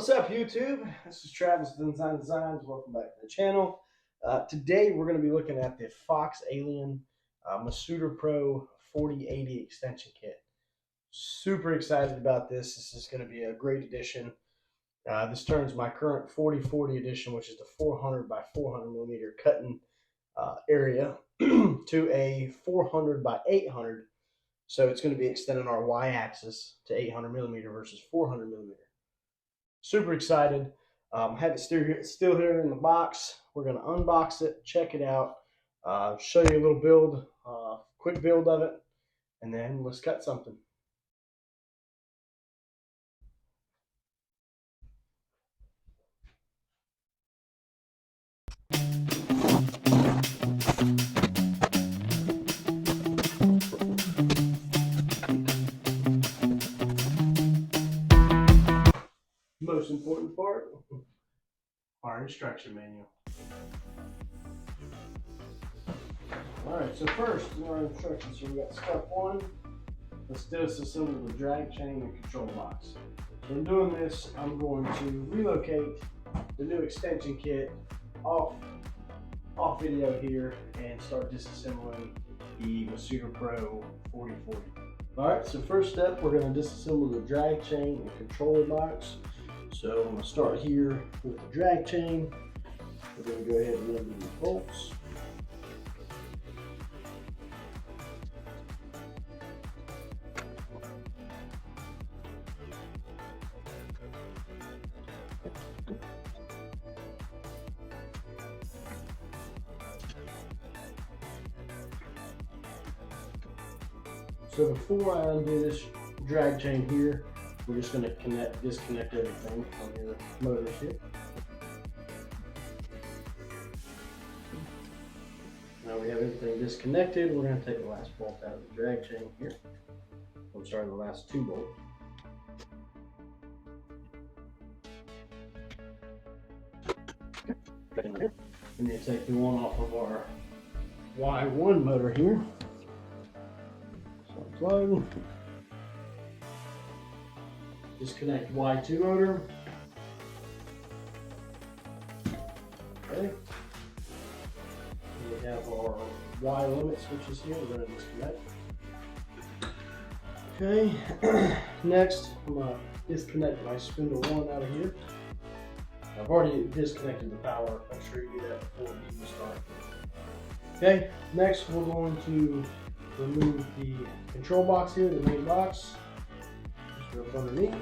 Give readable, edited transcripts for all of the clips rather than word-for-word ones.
What's up, YouTube? This is Travis with Design Designs. Welcome back to the channel. Today we're going to be looking at the FoxAlien Masuter Pro 4080 extension kit. Super excited about this. This is going to be a great addition. This turns my current 4040 edition, which is the 400 by 400 millimeter cutting area, to a 400 by 800. So it's going to be extending our y-axis to 800 millimeter versus 400 millimeter. Super excited. Have it still here in the box. We're going to unbox it, check it out, show you a little build, quick build of it, and then let's cut something. Most important part, our instruction manual. Alright, so first in our instructions, so we got step one. Let's disassemble the drag chain and control box. So in doing this, I'm going to relocate the new extension kit off video here and start disassembling the Masuter Pro 4040. Alright, so first step, we're going to disassemble the drag chain and controller box. So I'm going to start here with the drag chain. We're going to go ahead and remove these bolts. So before I undo this drag chain here, we're just going to disconnect everything on your motors here. Now we have everything disconnected. We're going to take the last bolt out of the drag chain here. I'm sorry, the last two bolts. And then take the one off of our Y1 motor here. So unplug. Disconnect Y2 motor. Okay. We have our Y limit switches here. We're going to disconnect. Okay. Next, I'm going to disconnect my spindle 1 out of here. I've already disconnected the power. Make sure you do that before you start. Okay. Next, we're going to remove the control box here, the main box. Just go underneath.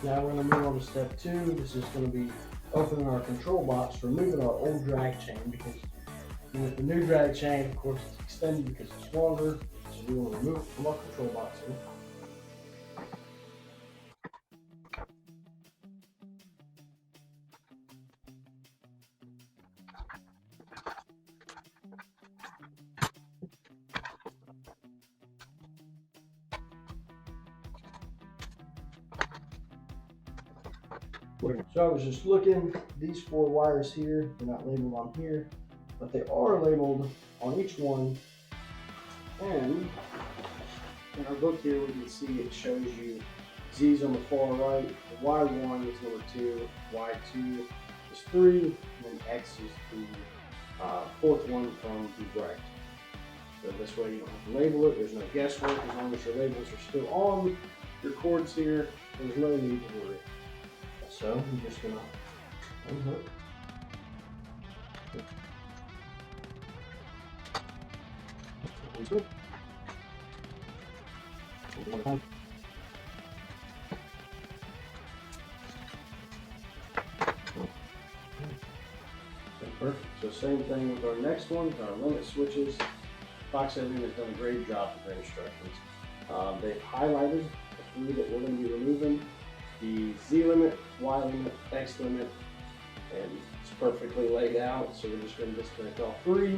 Now we're going to move on to step 2. This is going to be opening our control box, removing our old drag chain, because with the new drag chain, of course, it's extended because it's longer. So we want to remove it from our control box here. So I was just looking, these 4 wires here, they're not labeled on here, but they are labeled on each one. And in our book here, we can see it shows you Z's on the far right, the Y1 is number 2, Y2 is 3, and then X is the 4th one from the right. So this way you don't have to label it, there's no guesswork, as long as your labels are still on your cords here, there's no need to worry. So I'm just going to unhook. Perfect. So same thing with our next one, our limit switches. FoxAlien has done a great job with their instructions. They've highlighted the 3 that we're going to be removing. The Z limit, Y limit, X limit, and it's perfectly laid out. So we're just going to disconnect all 3,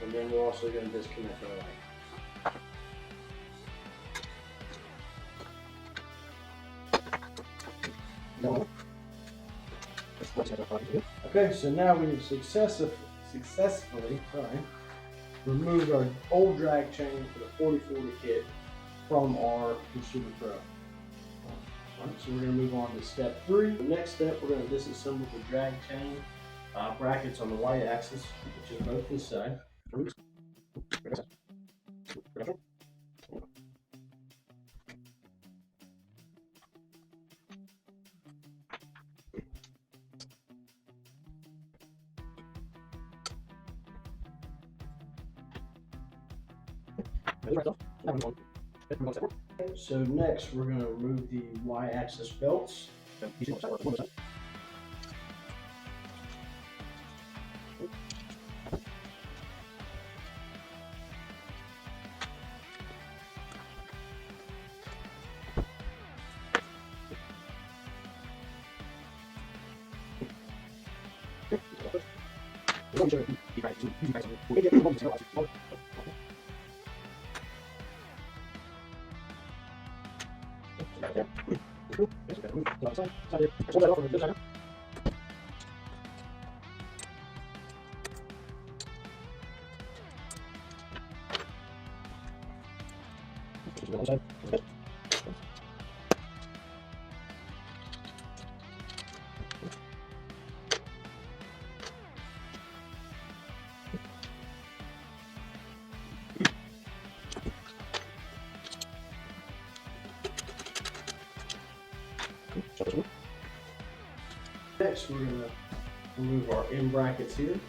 and then we're also going to disconnect our light. Okay, so now we have successfully removed our old drag chain for the 4040 kit from our Masuter Pro. Alright, so we're going to move on to step 3. The next step, we're going to disassemble the drag chain brackets on the Y axis, which is both this side. So next we're going to remove the Y-axis belts. Next, we're going to remove our end brackets here.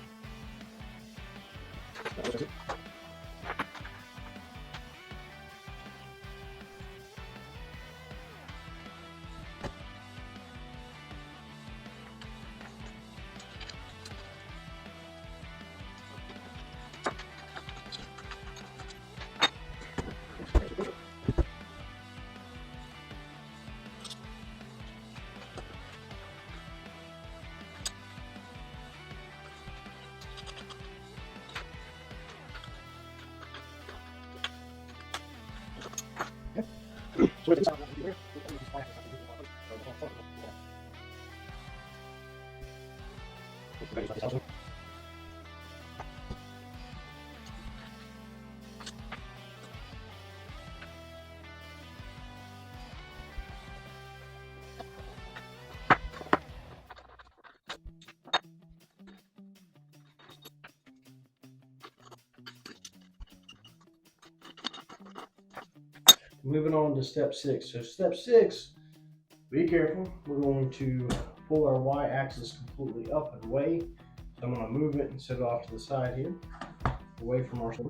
Moving on to step 6. So step 6, be careful. We're going to pull our Y-axis completely up and away. So I'm going to move it and set it off to the side here, away from our. So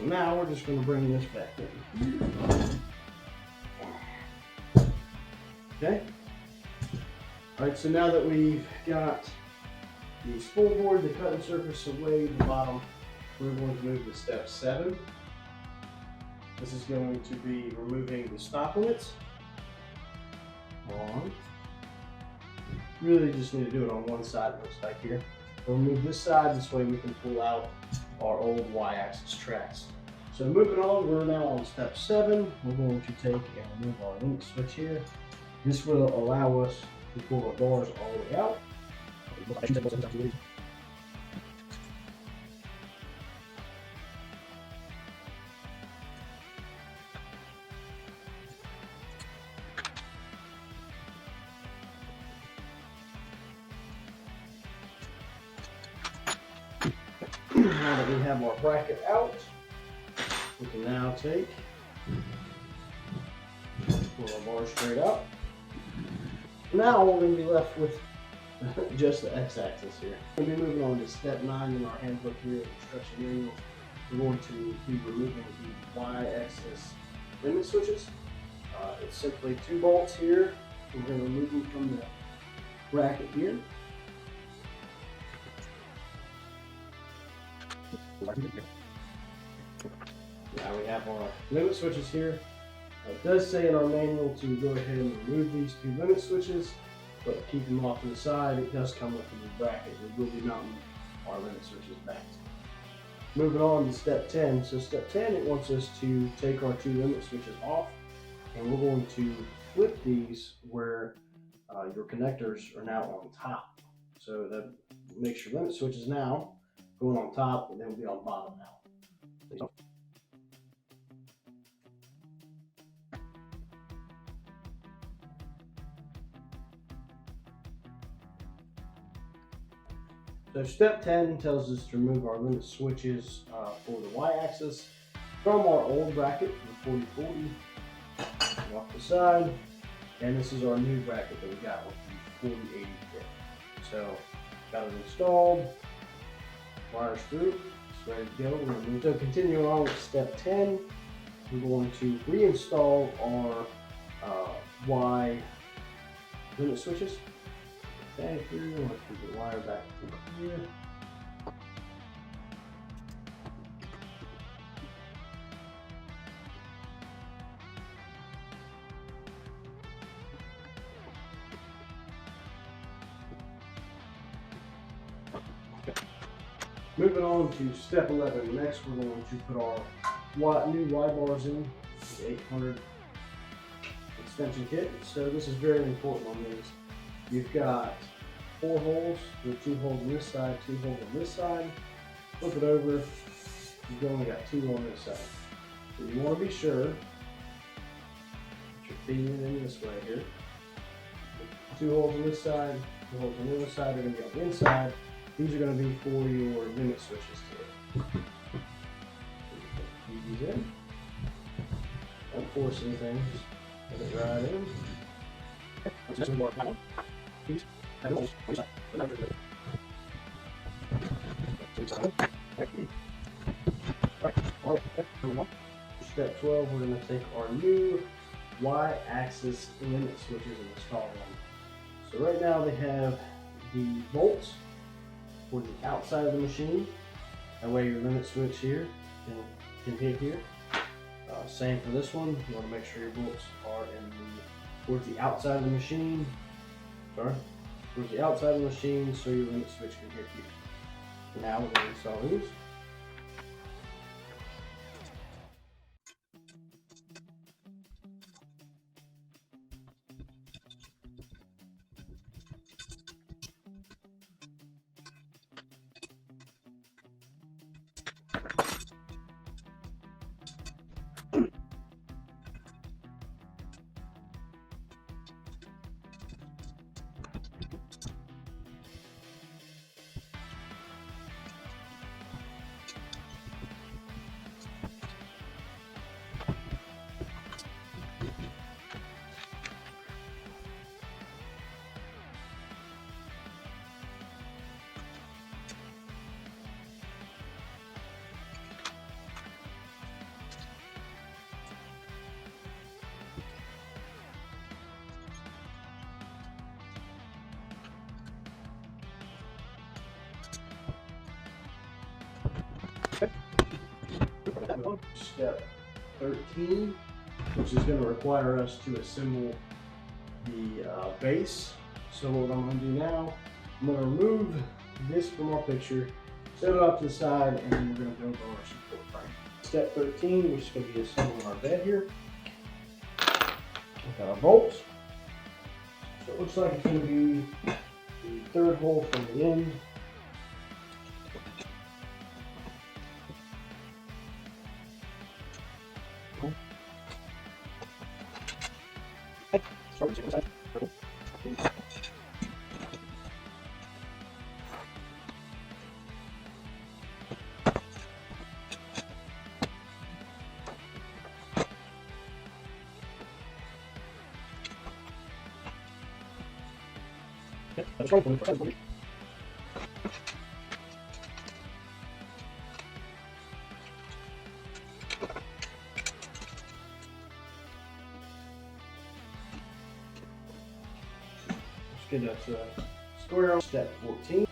now we're just going to bring this back in. Okay. All right. So now that we've got the spool board, the cutting surface away, the bottom, we're going to move to step 7. This is going to be removing the stop limits. Really just need to do it on one side, it looks like here. We'll remove this side, this way we can pull out our old Y-axis tracks. So moving on, we're now on step 7. We're going to take and remove our link switch here. This will allow us to pull our bars all the way out. Now that we have our bracket out, we can now take, pull our bar straight up. Now we're going to be left with just the X-axis here. We're going to be moving on to step 9 in our handbook here, instruction manual. We're going to be removing the Y-axis limit switches. It's simply 2 bolts here. We're going to remove them from the bracket here. Now we have our limit switches here. It does say in our manual to go ahead and remove these 2 limit switches, but keep them off to the side. It does come with a new bracket. We will be mounting our limit switches back. Moving on to step 10. So step 10, it wants us to take our two limit switches off, and we're going to flip these where your connectors are now on top. So that makes your limit switches now going on top, and then will be on bottom now. So step 10 tells us to remove our limit switches for the Y-axis from our old bracket, the 4040, off the side. And this is our new bracket that we got with the 4080 kit. So got it installed, wires through, it's ready to go. We're going to move. So continue on with step 10, we're going to reinstall our Y limit switches. Okay, here, let's put the wire back to here. Okay. Moving on to step 11. Next, we're going to put our new Y bars in the 800 extension kit. So this is very important on these. You've got 4 holes with 2 holes on this side, 2 holes on this side. Flip it over, you've only got 2 on this side. So you want to be sure that you're feeding it in this way here. 2 holes on this side, 2 holes on the other side are going to be on the inside. These are going to be for your limit switches today. Feed these in. Don't force anything, just let it ride in. Step 12, we're going to take our new Y-axis limit switches and install them. So right now they have the bolts for the outside of the machine. That way your limit switch here can hit here. Same for this one. You want to make sure your bolts are towards the outside of the machine. Towards the outside of the machine so your limit switch can hit here. Now we're going to install these. Step 13, which is going to require us to assemble the base. So what I'm going to do now, I'm going to remove this from our picture, set it off to the side, and then we're going to build our support frame. Step 13, which is going to be assembling our bed here. We've got our bolts. So it looks like it's going to be the third hole from the end. Let's get us a square on step 14.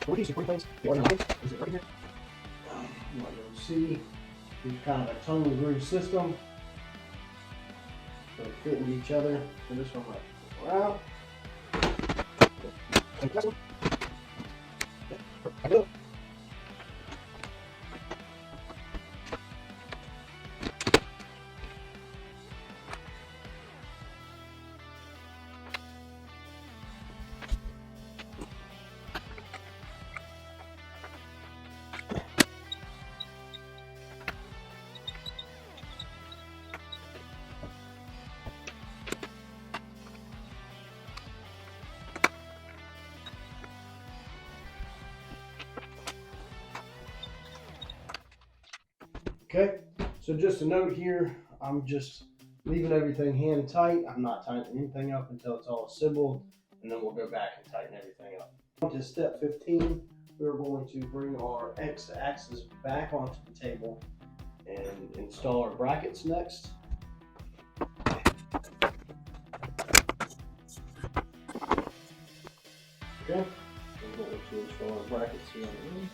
What do you see? Pretty things. The order is it right here? You might be able to see. It's kind of a tongue and groove system. So they fit into each other. So this one might go around. Okay, so just a note here, I'm just leaving everything hand tight. I'm not tightening anything up until it's all assembled, and then we'll go back and tighten everything up. To step 15, we're going to bring our X-axis back onto the table and install our brackets next. Okay, we're going to install our brackets here on the end.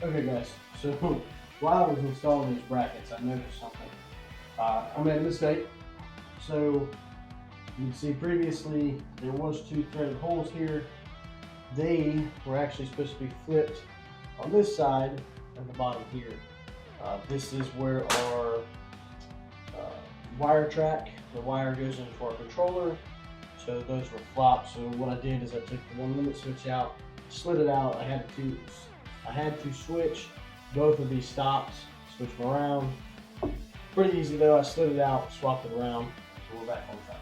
Okay guys, so while I was installing these brackets, I noticed something. I made a mistake. So you can see previously there was 2 threaded holes here. They were actually supposed to be flipped on this side and the bottom here. This is where our wire track, the wire goes into our controller. So those were flopped. So what I did is I took the 1 limit switch out, slid it out. I had to switch both of these stops, switch them around. Pretty easy though. I slid it out, swapped it around, so we're back on track.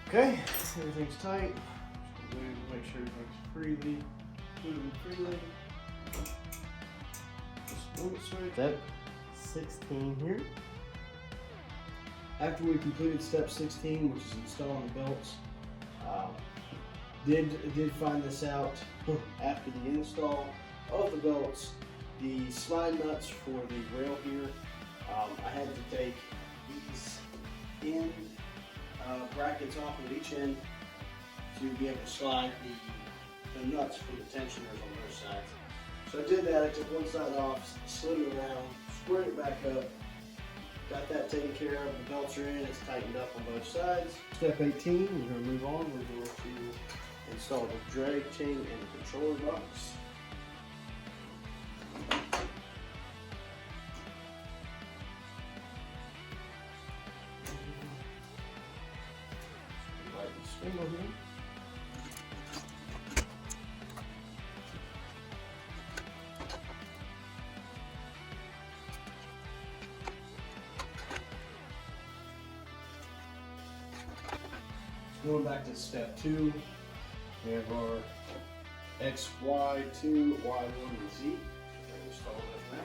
Okay, everything's tight. Just make sure everything's moving freely. Just limit switch. Step 16 here. After we completed step 16, which is installing the belts, did find this out after the install of the belts. The slide nuts for the rail here, I had to take these in brackets off of each end to be able to slide the nuts for the tensioners on both sides. So I did that. I took one side off, slid it around, squared it back up, got that taken care of. The belts are in, it's tightened up on both sides. Step 18, we're going to move on. We're going to install the drag chain and the controller box. symbol here. Going back to step 2, we have our X, Y, 2, Y, 1, and Z. Install that now.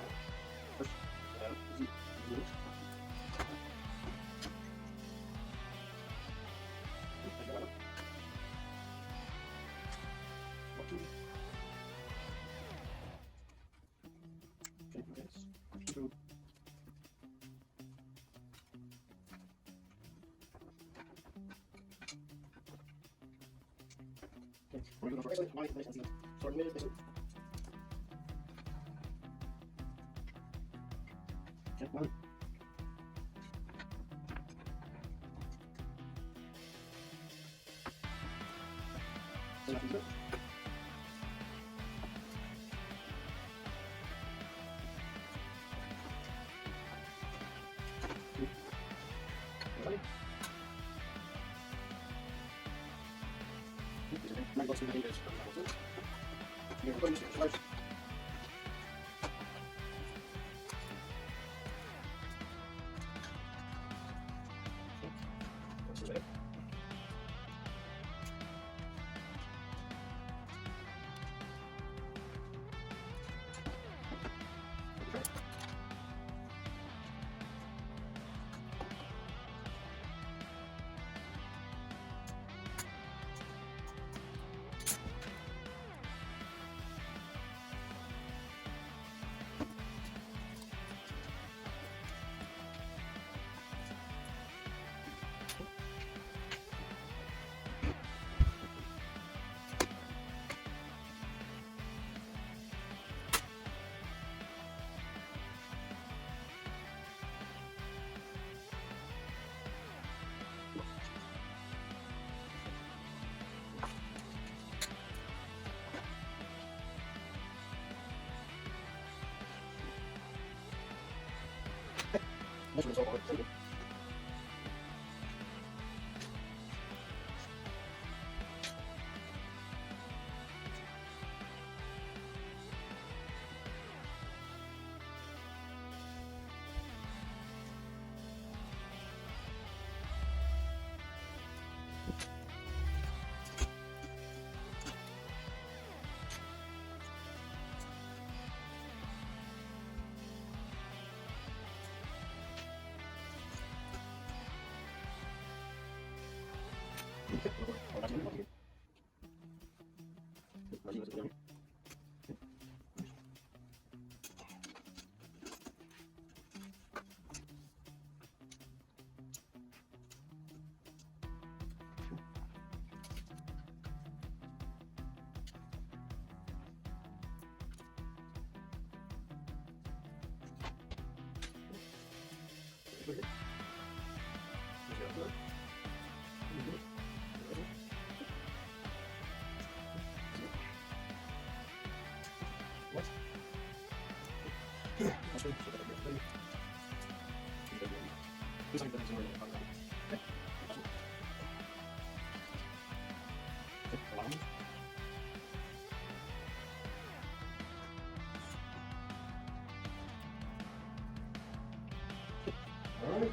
Alright,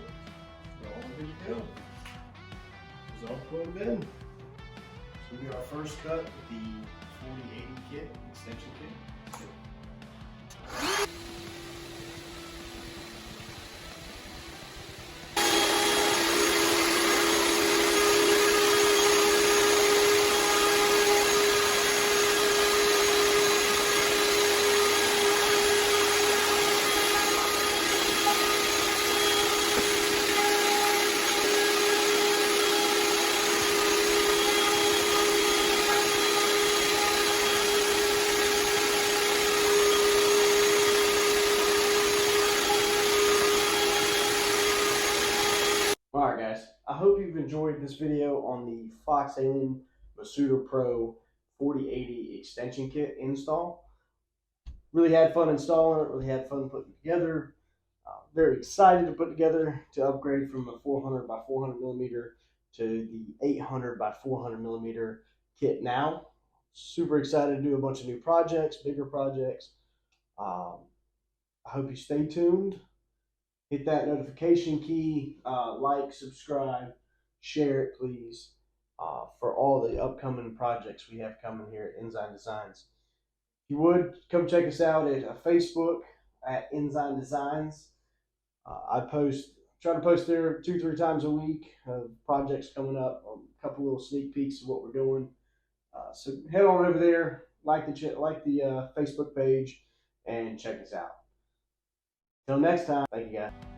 all good to go. It's all plugged in. So we do our first cut with the 4080 kit, extension kit. Alright guys, I hope you've enjoyed this video on the FoxAlien Masuter Pro 4080 extension kit install. Really had fun installing it, really had fun putting it together. Very excited to put together to upgrade from a 400 by 400 millimeter to the 800 by 400 millimeter kit now. Super excited to do a bunch of new projects, bigger projects. I hope you stay tuned. Hit that notification key, like, subscribe, share it, please, for all the upcoming projects we have coming here at Enzyme Designs. If you would, come check us out at Facebook at Enzyme Designs. I try to post there 2-3 times a week. Projects coming up, a couple little sneak peeks of what we're doing. So head on over there, like the Facebook page, and check us out. Till next time, thank you guys.